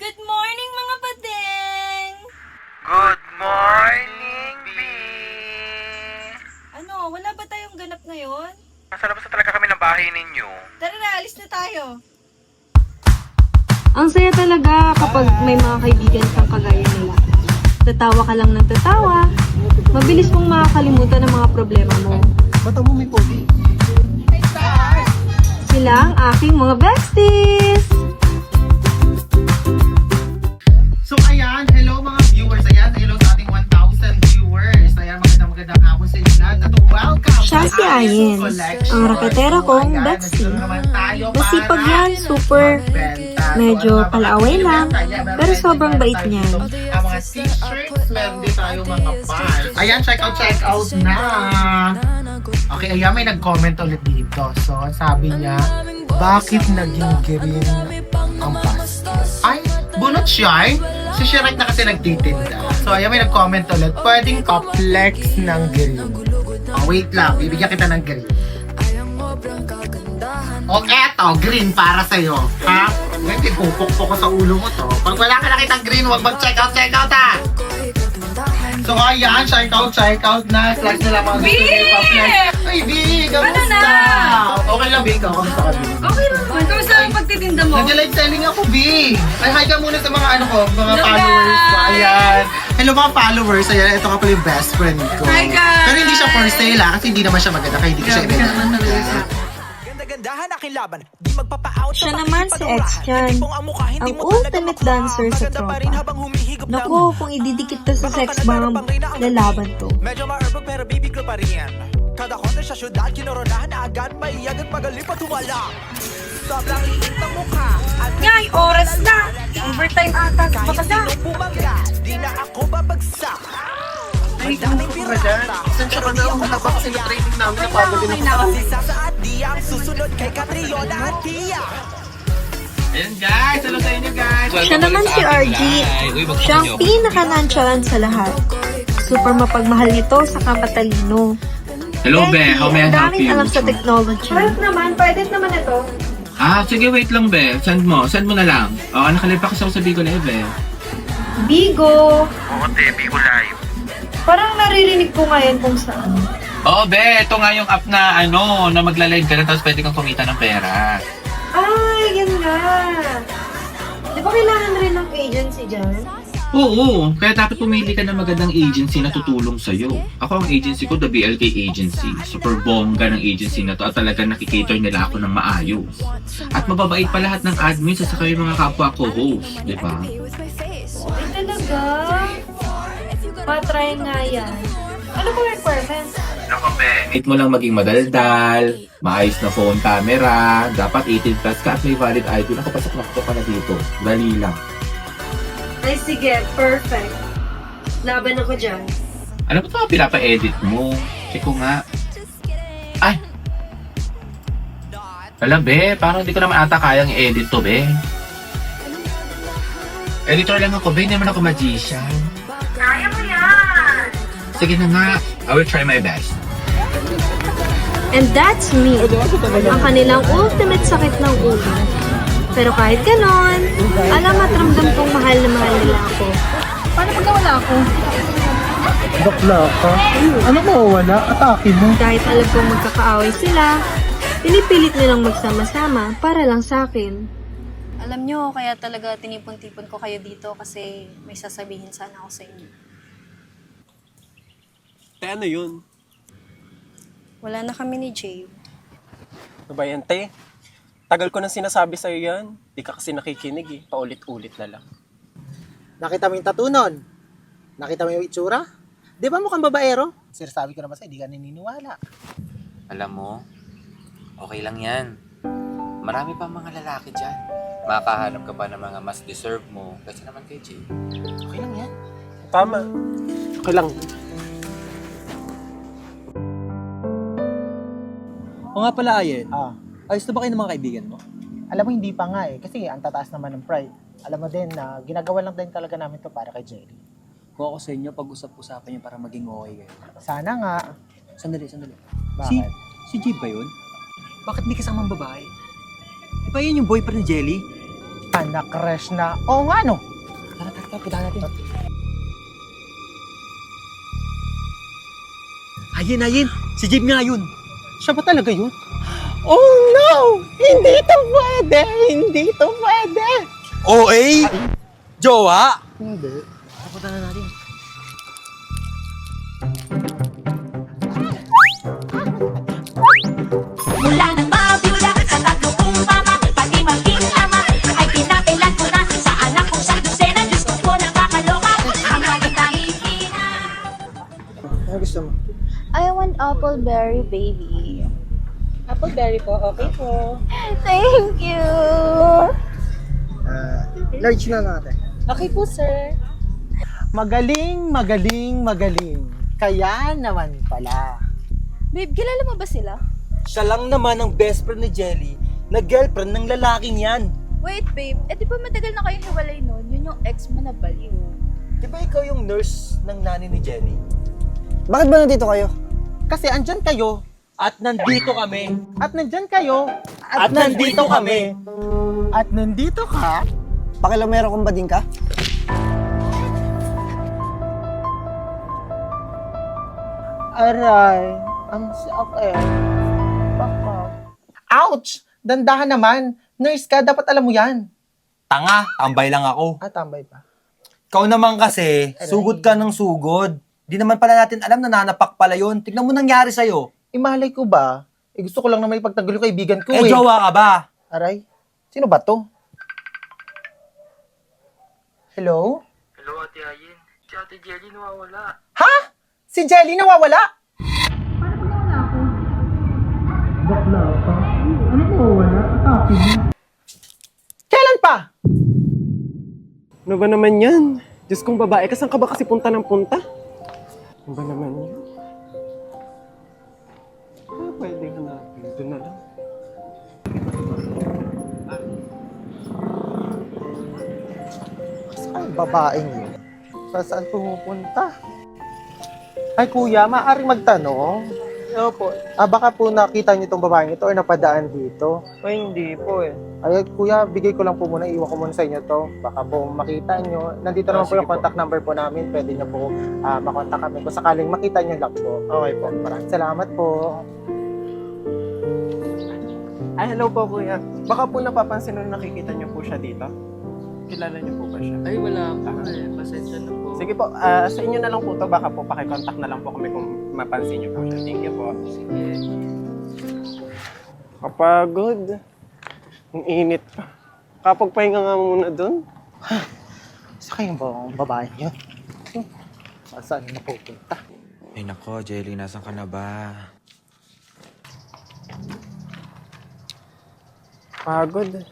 Good morning, mga badeng! Good morning, B! Ano, wala ba tayong ganap ngayon? Nasa labas na talaga kami ng bahay ninyo. Tara na, alis na tayo. Ang saya talaga kapag may mga kaibigan kang kagaya nila. Tatawa ka lang ng tatawa. Mabilis mong makakalimutan ang mga problema mo. Mata mo may pogi. Sila ang aking mga besties! So ayan, hello mga viewers. Ayan, hello sa ating 1,000 viewers. Ayan, magandang hapon sa inyo lahat. At welcome Siya si sa Ayen, Ayen's Collection. ang raketera kong Ayan, bestie. ito naman tayo Masipag para yan, super. magbenta. Medyo So, ano ba, palaaway mga lang, binibenta? Ayan, pero meron sobrang din bait tayo niyan. dito. Ang mga t-shirts, meron din tayo mga pants. Ayan, check out na. Okay, ayan, may nag-comment ulit dito. So, sabi niya, bakit naging green ang basket? Ay, bunot siya eh. Si Shrek na kasi nagtitinda. So, ayan, may nag-comment ulit. Pwedeng pa-flex ng green. Oh, wait lang, bibigyan kita ng green. O eto, green para sa'yo. Ha? Ngayon, pupukpok ko sa ulo mo to. Pag wala ka nakitang green, huwag mag-check out ha! So ayan, check out na. Flex na lang mga gusto nyo pa-flex. Ay, B! Kamusta? Ano na? Okay lang, B. Ikaw, kamusta ka, B? Okay naman. Kamusta ang pagtitinda mo? Nag-live selling ako, B! Ay, hi ka muna sa mga ano ko, mga Hello, followers ko. guys! Ayan. Hello mga followers. Ayan, ito ka pala yung best friend ko. Hi, guys! Pero hindi siya for sale kasi hindi naman siya maganda. Kaya hindi ko siya Grabe ka naman talaga. ibenta. Ganda-gandahan aking laban. Di magpapa-out Siya naman si X-Chan, ang ultimate dancer sa tropa. Naku, kung ididikit to sa sex bomb, lalaban to. Medyo ma-urbog pero bibiglo pa rin. Kada konti sa syudad, kinoronahan na agad. Maiyag at magaling pa tumala. Sobrang liit ng mukha. At Ngay, oras na! Overtime ata. kahit Baka na. sino bumangga, di na ako babagsak. May daming pirata. Saan siya ba na habang sa training namin na pagod din ako? Si Sasa at Dia, susunod kay Catriona at Tia. Ayan guys, hello sa inyo guys! Siya naman si RG, siya ang pinaka-nonchalant sa lahat. Super mapagmahal nito sa kapatalino. Hello Be, how may I ang help daming you? alam sa technology. Help naman, pwede naman ito. Sige wait lang Be, send mo na lang. Nakalipa kasi ako sa Bicol Be. Bigo! Oo te, Bigo Live. Parang naririnig ko ngayon kung saan. Oo Be, ito nga yung app na na magla-live ka na tapos pwede kang kumita ng pera. Ay, yan nga. Di ba kailangan rin ng agency dyan? Oo, kaya dapat pumili ka ng magandang agency na tutulong sa'yo. Ako ang agency ko, the BLK Agency. Super bongga ng agency na to at talagang nakikater nila ako ng maayos. At mababait pa lahat ng admins at saka yung mga kapwa co-host, di ba? Ay, talaga? Patry nga yan. Ano ba requirements? Ako, Hit mo lang maging madaldal, maayos na phone camera, dapat 18 plus ka at may valid ID. Nakapasok ka na dito. Dali lang. Ay, sige. Perfect. Laban ako dyan. Ano ba ito pinapa-edit mo? Check ko nga. Ay! Wala, Be. Parang hindi ko naman ata kayang i-edit to, Be. Editor lang ako, Be. Hindi naman ako magician. Kaya mo yan! Sige na nga. I will try my best. And that's me. Ang kanilang ultimate sakit ng ulo. Pero kahit ganon, alam at ramdam kong mahal na mahal nila ako. Paano pag nawala ako? Bakla ka? Ano mawawala? Atake mo. Kahit alam kong magkakaaway sila, pinipilit nilang magsama-sama para lang sa akin. Alam nyo, kaya talaga tinipon-tipon ko kayo dito kasi may sasabihin sana ako sa inyo. Te, ano yun? Wala na kami ni Jay. Ano ba yan, te? Tagal ko nang sinasabi sa'yo yan. Di ka kasi nakikinig eh. Paulit-ulit na lang. Nakita mo yung tattoo nun? Nakita mo yung itsura? Di ba mukhang babaero? Sir, sabi ko naman sa'yo, di ka naniniwala. Alam mo, okay lang yan. Marami pa mga lalaki dyan. Makahanap ka pa ng mga mas deserve mo kasi naman kay Jay. Okay lang yan. Tama. Okay lang. O nga pala, Ayen. Ah, Ayos na ba kayo ng mga kaibigan mo? alam mo hindi pa nga eh, kasi ang tataas naman ng pride. Alam mo din na ginagawa lang din talaga namin to para kay Jerry. Kung ako sa inyo, pag-usap-usapan niyo para maging okay kayo. Sana nga. Sandali. Bakit? Si Jib ba yun? Bakit may kasamang babae? Di ba yun yung boyfriend ni Jelly? Pana-crush na. Oo nga, no? Tara, puntahan natin. Ayun. Si Jib nga yun. Siya ba talaga yun? Oh no! Hindi to pwede! OA? Jowa? Hindi. Tara, puntahan natin. Mula ng mabula sa tatlong mama, pati maging ama, ay pinapilan ko na sa anak kong sa dosena. Diyos ko po nakakaloka, ang magandang hihina. Ano gusto mo? I want apple berry, baby. Appleberry po, okay po. Thank you! Large na natin. Okay po, sir. Magaling. Kaya naman pala. Babe, kilala mo ba sila? Siya lang naman ang best friend ni Jelly na girlfriend ng lalaking yan. Wait, babe. Eh, di ba matagal na kayong hiwalay nun? Yun yung ex mo na baliw. Di ba ikaw yung nurse ng nanay ni Jelly? Bakit ba nandito kayo? Kasi andyan kayo. At nandito kami. At nandyan kayo. At nandito kami. At nandito ka. Pakilamero kong bading ka? Aray. Ang sakit. Baka. Ouch! Dandahan naman. Nurse ka, dapat alam mo yan. Tanga, tambay lang ako. Tambay pa. Ikaw naman kasi, sugod ka ng sugod. Di naman pala natin alam na nanapak pala yun. Tignan mo nangyari sa'yo. Imalay ko ba? Gusto ko lang naman ipagtanggol yung kaibigan ko eh. Jowa ka ba? Aray. Sino ba to? Hello? Hello, Ate Ayin. Si Ate Jelly nawawala. Ha? Si Jelly nawawala? Kailan pa? Ano ba naman yan? Diyos kong babae, kasan ka ba kasi punta ng punta? Ano ba naman yan? Pwede hanapin. Doon na lang. Saan babaeng yun? Saan pumupunta? Ay kuya, maaaring magtanong? Opo. Baka po nakita niyo itong babaeng ito or napadaan dito. Ay, hindi po eh. Ay kuya, bigay ko lang po muna, iwan ko muna sa inyo to. Baka po makita niyo. Nandito naman po yung contact number po namin. Pwede niyo po makontak kami kung sakaling makita niyo lang po. Okay po, maraming salamat po. Ay, hello po kuya. Baka po napapansin nung nakikita niyo po siya dito. Kilala niyo po ba siya? Ay, wala po eh. Pasensya na po. Sige po, sa inyo na lang po to. Baka po pakicontact na lang po kami kung mapansin niyo po siya. Thank you po. Sige. Kapagod. Ang init pa. Kapagpahinga nga muna doon. Sa kayong babae niyo? Saan na pupunta? Ay nako, Jelly, nasan ka na ba? Pagod.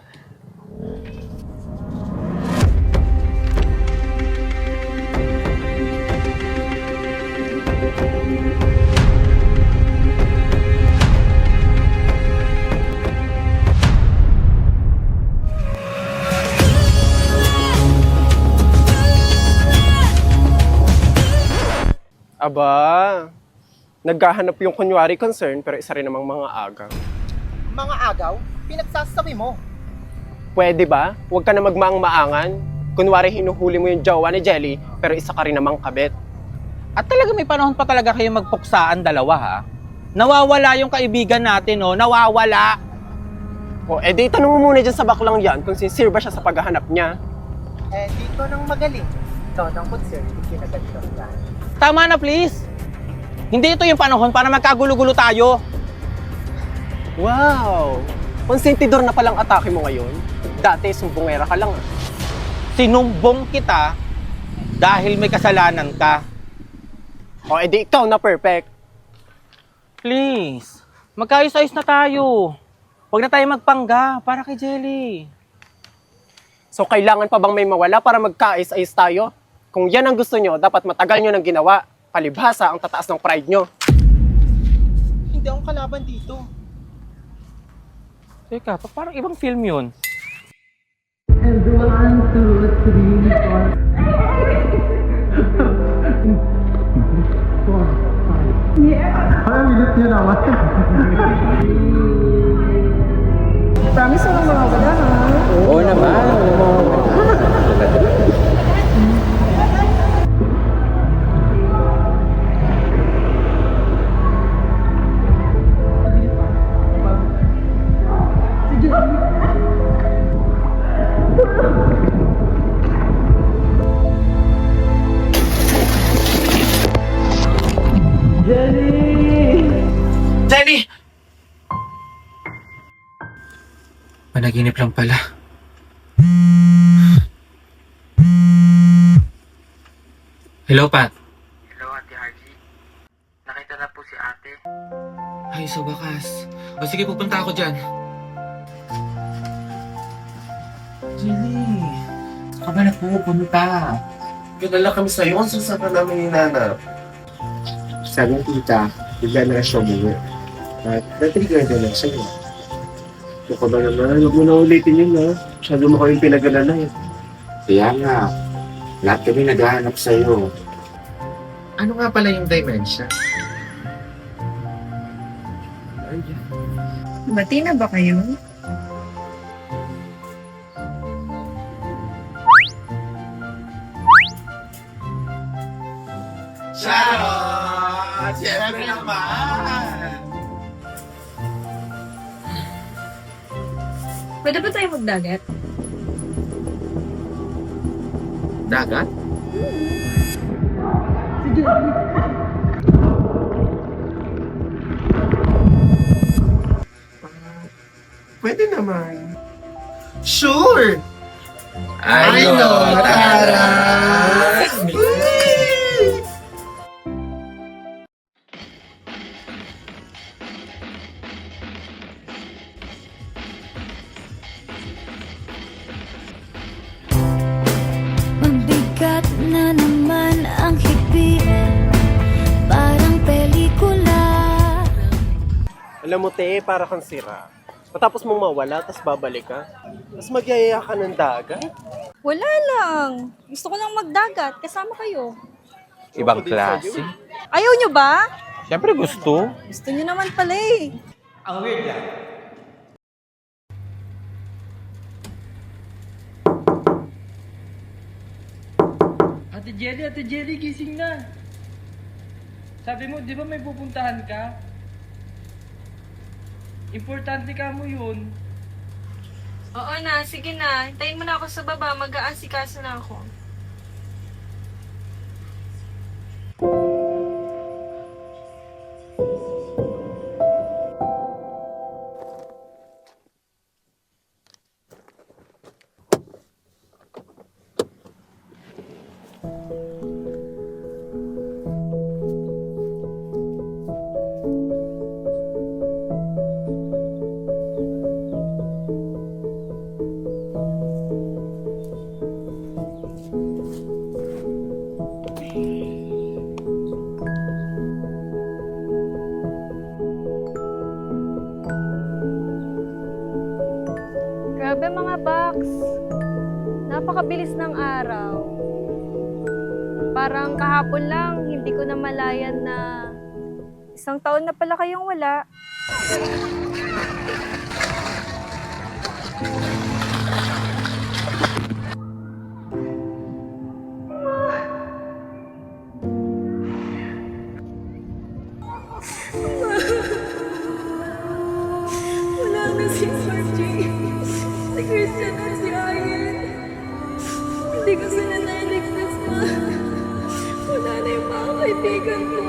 Aba, naghahanap yung kunwari concern pero isa rin namang mga agaw. Mga agaw? Pinagsasabi mo? Pwede ba? Huwag ka na magmaang-maangan. Kunwari hinuhuli mo yung jowa ni Jelly pero isa ka rin namang kabit. At talaga may panahon pa talaga kayo magpuksaan dalawa ha? Nawawala yung kaibigan natin oh, nawawala. O edi tanong mo muna dyan sa baklang yan kung sincere ba siya sa paghahanap niya. Dito nang magaling. Ikaw nang concern, kinaganito yan. Tama na please. Hindi ito yung panahon para magkagulo-gulo tayo. Wow! Konsentidor na palang atake mo ngayon. Dati, sumbongera ka lang. Sinumbong kita dahil may kasalanan ka. O edi ikaw na perfect. Please, magkaayos-ayos na tayo. Huwag na tayo magpangga para kay Jelly. So kailangan pa bang may mawala para magkaayos-ayos tayo? Kung yan ang gusto nyo, dapat matagal nyo nang ginawa. Palibhasa ang tataas ng pride nyo. Hindi akong kalaban dito. Teka, parang ibang film yun. And 1, 2, 3, 4, 5. Yeah! Parang minute nyo naman. Promise walang mawawala, ha? Oo naman. Jenny! Panaginip lang pala. Hello, Pat. Hello, Ate Hargy. Nakita na po si ate. Ay, sa wakas. O sige, pupunta ako dyan. Jenny, saan ka ba na pupunta? Kilala kami sa'yo kung saan ka namin hinanap. Sabi ng tita, bigla na siya umuwi. At na-trigger na lang sa'yo. Ito ka ba naman? Huwag mo na ulitin yun, ha? Masyado mo kayong pinag-alala eh. Kaya nga, lahat kami naghahanap sa'yo. Ano nga pala yung dementia? Bati na ba kayo? Charot! Siyempre naman! Pwede ba tayo magdagat? Dagat? Pwede naman. Sure! Ay, no, tara! Mabigat na naman ang higpit, parang pelikula. Alam mo, te, para kang sira. Matapos mong mawala, tapos babalik ka. Tapos magyayaya ka ng dagat. Wala lang. Gusto ko lang magdagat. Kasama kayo. Ibang klase. Ayaw nyo ba? Siyempre gusto. Gusto nyo naman pala eh. Ang weird lang. Ate Jelly, gising na. Sabi mo, di ba may pupuntahan ka? Importante ka mo yun. Oo na, sige na. Hintayin mo na ako sa baba. Mag-aasikaso na ako. Grabe mga box. Napakabilis ng araw. Parang kahapon lang, hindi ko na malayan na 1 taon na pala kayong wala. Wala na si RJ. Si Christian at si Ayen. Hindi ko sila nailigtas, ma. Wala na yung mga kaibigan ko.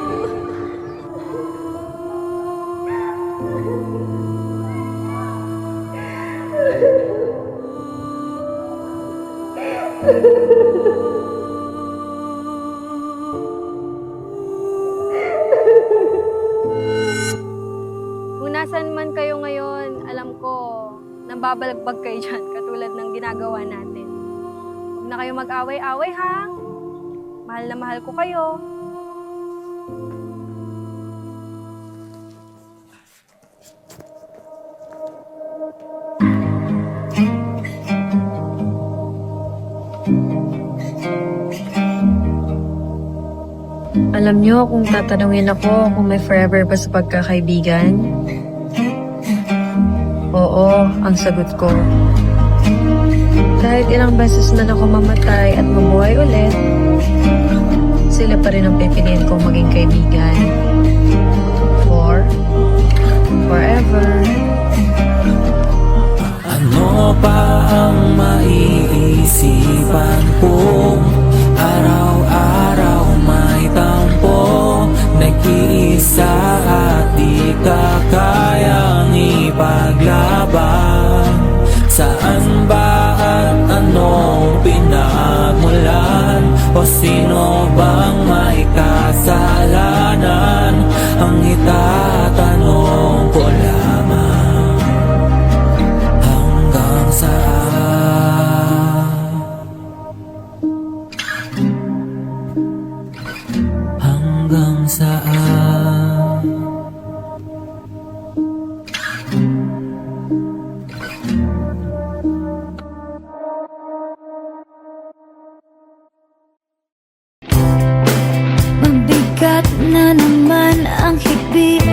Kung nasan man kayo ngayon, alam ko, nambabalagbag kayo dyan, katulad ng ginagawa natin. Huwag na kayo mag-away-away, ha? Mahal na mahal ko kayo. Alam niyo, kung tatanungin ako kung may forever ba sa pagkakaibigan, oo, Oo, ang sagot ko. Kahit ilang beses na ako mamatay at mabuhay ulit, sila pa rin ang pipiliin kong maging kaibigan. Forever. Ano pa ang maiisipan kung araw-araw may tampo? Nag-iisa at di ka kayang ipaglaban. Saan ba at anong pinagmulan? O sino bang may kasalanan? Ang itatanong ko lamang, hanggang saan? Hanggang saan? Mabigat na naman ang higpit